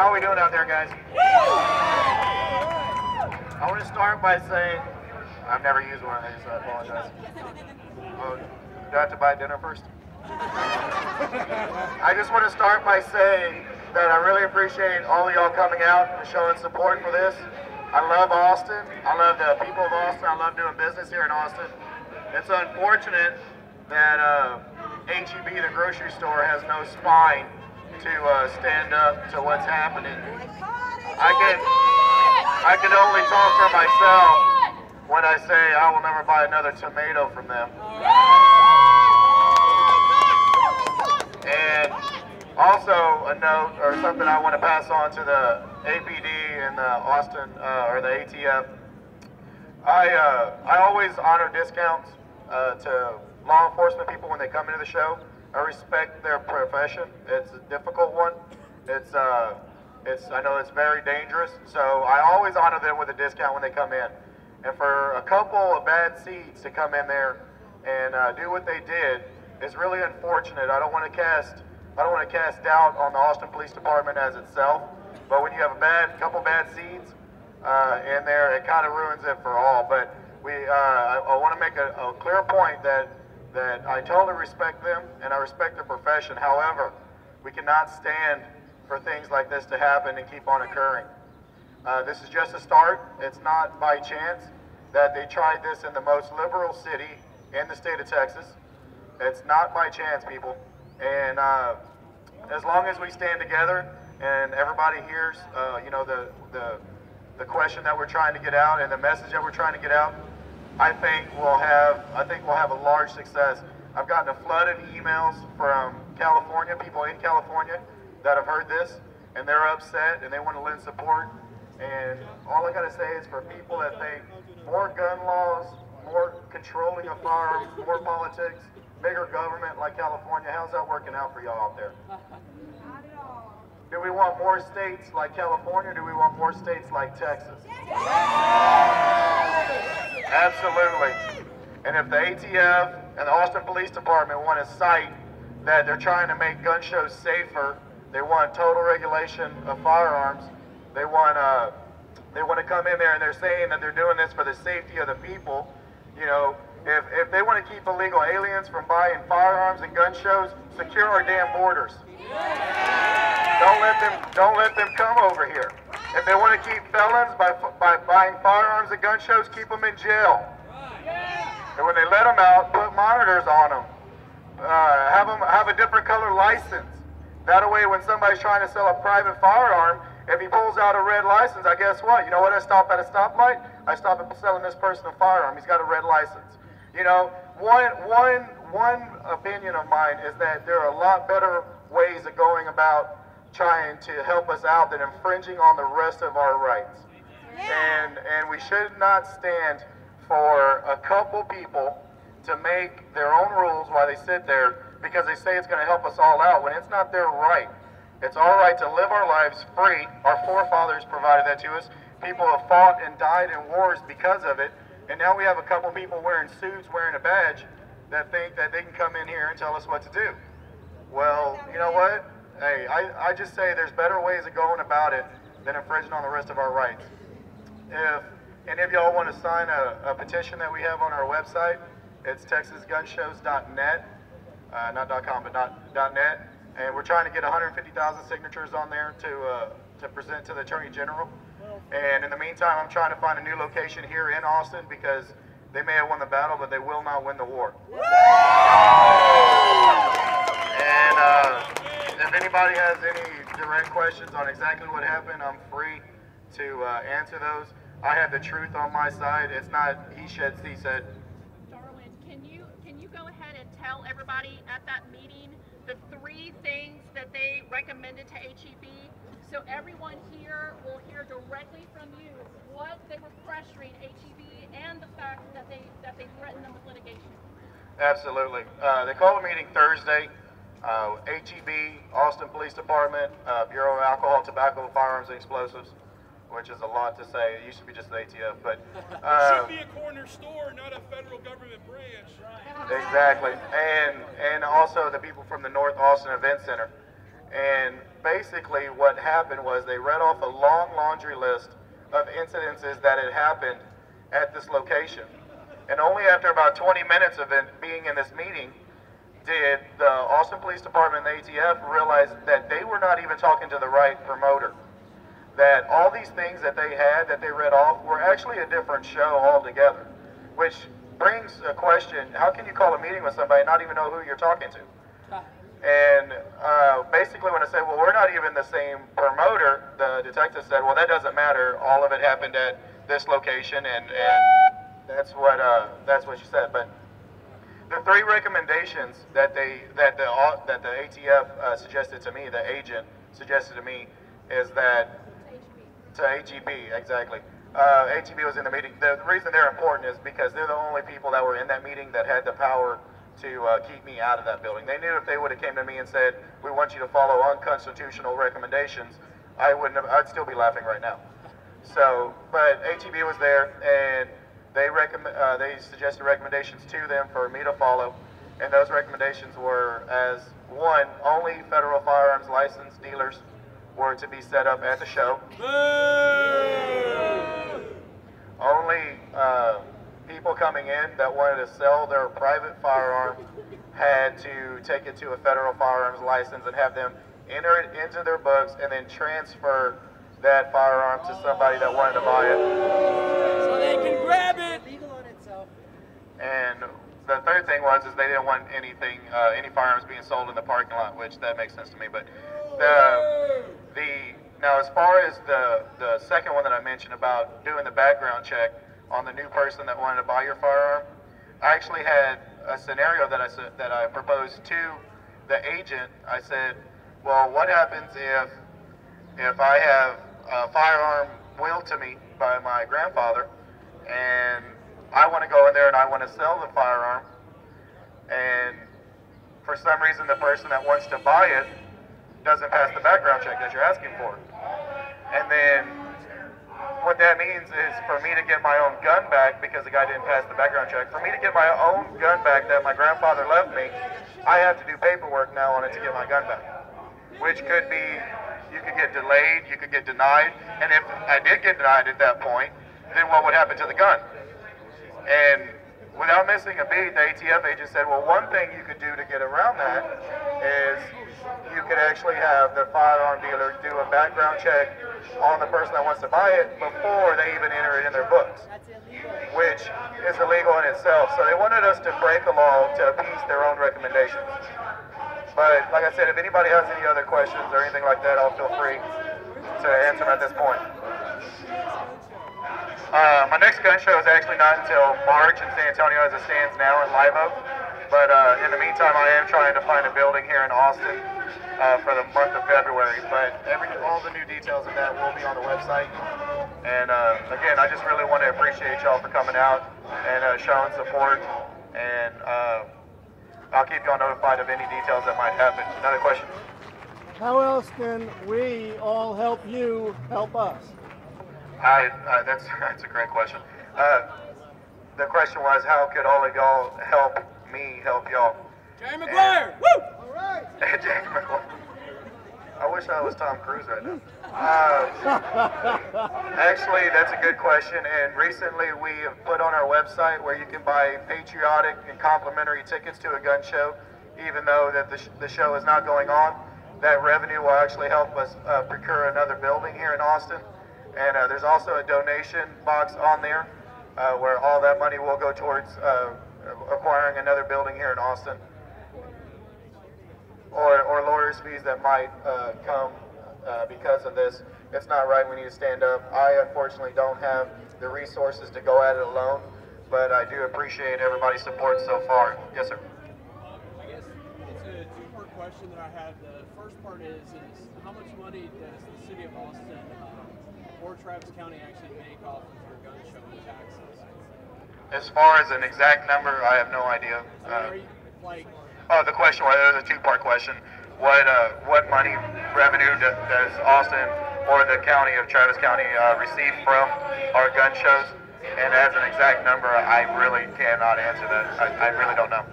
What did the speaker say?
How are we doing out there, guys? I want to start by saying, I've never used one of these, so I apologize. Oh, do I have to buy dinner first? I just want to start by saying that I really appreciate all of y'all coming out and showing support for this. I love Austin. I love the people of Austin. I love doing business here in Austin. It's unfortunate that HEB, the grocery store, has no spine to stand up to what's happening. I can only talk for myself when I say I will never buy another tomato from them. And also a note, or something I want to pass on to the APD and the Austin, or the ATF. I always honor discounts to law enforcement people when they come into the show. I respect their profession. It's a difficult one. I know it's very dangerous, so I always honor them with a discount when they come in. And for a couple of bad seeds to come in there and do what they did is really unfortunate. I don't want to cast doubt on the Austin Police Department as itself, but when you have a couple bad seeds in there, it kind of ruins it for all. But I want to make a clear point that I totally respect them and I respect their profession. However, we cannot stand for things like this to happen and keep on occurring. This is just a start. It's not by chance that they tried this in the most liberal city in the state of Texas. It's not by chance, people. And as long as we stand together and everybody hears, you know, the question that we're trying to get out and the message that we're trying to get out, I think we'll have a large success. I've gotten a flood of emails from California, people in California that have heard this, and they're upset and they want to lend support. And all I gotta say is for people that think more gun laws, more controlling of firearms, more politics, bigger government like California, how's that working out for y'all out there? Do we want more states like California, or do we want more states like Texas? Absolutely. And if the ATF and the Austin Police Department want to cite that they're trying to make gun shows safer, they want total regulation of firearms, they want to come in there and they're saying that they're doing this for the safety of the people, you know, if they want to keep illegal aliens from buying firearms and gun shows, secure our damn borders. Don't let them come over here. If they want to keep felons by buying firearms at gun shows, keep them in jail. And when they let them out, put monitors on them. Have a different color license. That way, when somebody's trying to sell a private firearm, if he pulls out a red license, I guess what? You know what? I stop at a stoplight. I stop at selling this person a firearm. He's got a red license. You know, one opinion of mine is that there are a lot better ways of going about trying to help us out than infringing on the rest of our rights. And we should not stand for a couple people to make their own rules while they sit there because they say it's going to help us all out when it's not their right. It's our right to live our lives free. Our forefathers provided that to us. People have fought and died in wars because of it. And now we have a couple people wearing suits, wearing a badge, that think that they can come in here and tell us what to do. Well, you know what? Hey, I just say there's better ways of going about it than infringing on the rest of our rights. If any of y'all want to sign a petition that we have on our website, it's texasgunshows.net, not .com, but .net. And we're trying to get 150,000 signatures on there to present to the Attorney General. And in the meantime, I'm trying to find a new location here in Austin because they may have won the battle, but they will not win the war. And if anybody has any direct questions on exactly what happened, I'm free to answer those. I have the truth on my side. It's not he said, she said. Darwin, can you go ahead and tell everybody at that meeting the 3 things that they recommended to HEB, so everyone here will hear directly from you what they were pressuring HEB and the fact that they threatened them with litigation? Absolutely. They called a meeting Thursday. HEB, Austin Police Department, Bureau of Alcohol, Tobacco, Firearms, and Explosives, which is a lot to say. It used to be just the ATF, but it should be a corner store, not a federal government branch. Exactly, and also the people from the North Austin Event Center. And basically what happened was they read off a long laundry list of incidences that had happened at this location. And only after about 20 minutes of it being in this meeting did the Austin Police Department and the ATF realize that they were not even talking to the right promoter. That all these things that they had, that they read off, were actually a different show altogether. Which brings a question, how can you call a meeting with somebody and not even know who you're talking to? And basically when I said, well, we're not even the same promoter, the detective said, well, that doesn't matter. All of it happened at this location, and that's what she said. But the three recommendations that the ATF suggested to me, the agent suggested to me, is that to HEB, exactly. HEB was in the meeting. The reason they're important is because they're the only people that were in that meeting that had the power to keep me out of that building. They knew if they would have came to me and said, we want you to follow unconstitutional recommendations, I'd still be laughing right now. So, but HEB was there, and they suggested recommendations to them for me to follow, and those recommendations were as one, only federal firearms licensed dealers were to be set up at the show. Only people coming in that wanted to sell their private firearm had to take it to a federal firearms license and have them enter it into their books and then transfer that firearm to somebody that wanted to buy it. So they can grab it. Legal on itself. And the third thing was is they didn't want anything, any firearms being sold in the parking lot, which that makes sense to me. But now as far as the second one that I mentioned about doing the background check on the new person that wanted to buy your firearm, I actually had a scenario that I proposed to the agent. I said, well, what happens if I have a firearm willed to me by my grandfather and I want to go in there and I want to sell the firearm, and for some reason the person that wants to buy it doesn't pass the background check that you're asking for. And then what that means is for me to get my own gun back, because the guy didn't pass the background check, for me to get my own gun back that my grandfather left me, I have to do paperwork now on it to get my gun back. Which could be, you could get delayed, you could get denied, and if I did get denied at that point, then what would happen to the gun? And without missing a beat, the ATF agent said, well, one thing you could do to get around that is you could actually have the firearm dealer do a background check on the person that wants to buy it before they even enter it in their books, which is illegal in itself. So they wanted us to break a law to appease their own recommendations. But like I said, if anybody has any other questions or anything like that, I'll feel free to answer them at this point. My next gun show is actually not until March in San Antonio as it stands now in Live Oak. But in the meantime, I am trying to find a building here in Austin for the month of February. But all the new details of that will be on the website. And again, I just really want to appreciate y'all for coming out and showing support. And I'll keep y'all notified of any details that might happen. Another question? How else can we all help you help us? That's a great question. The question was, how could all of y'all help me help y'all? Jerry McGuire! Woo! All right. Jerry McGuire. I wish I was Tom Cruise right now. Actually, that's a good question. And recently, we have put on our website where you can buy patriotic and complimentary tickets to a gun show, even though that the show is not going on. That revenue will actually help us procure another building here in Austin. And there's also a donation box on there where all that money will go towards acquiring another building here in Austin, or lawyers' fees that might come because of this. It's not right. We need to stand up. I unfortunately don't have the resources to go at it alone, but I do appreciate everybody's support so far. Yes, sir. I guess it's a two-part question that I have. The first part is how much money does the city of Austin or Travis County actually make off of your gun show taxes? As far as an exact number, I have no idea. Oh, the question was, it was a two-part question. What money revenue does Austin or the county of Travis County receive from our gun shows? And as an exact number, I really cannot answer that. I really don't know.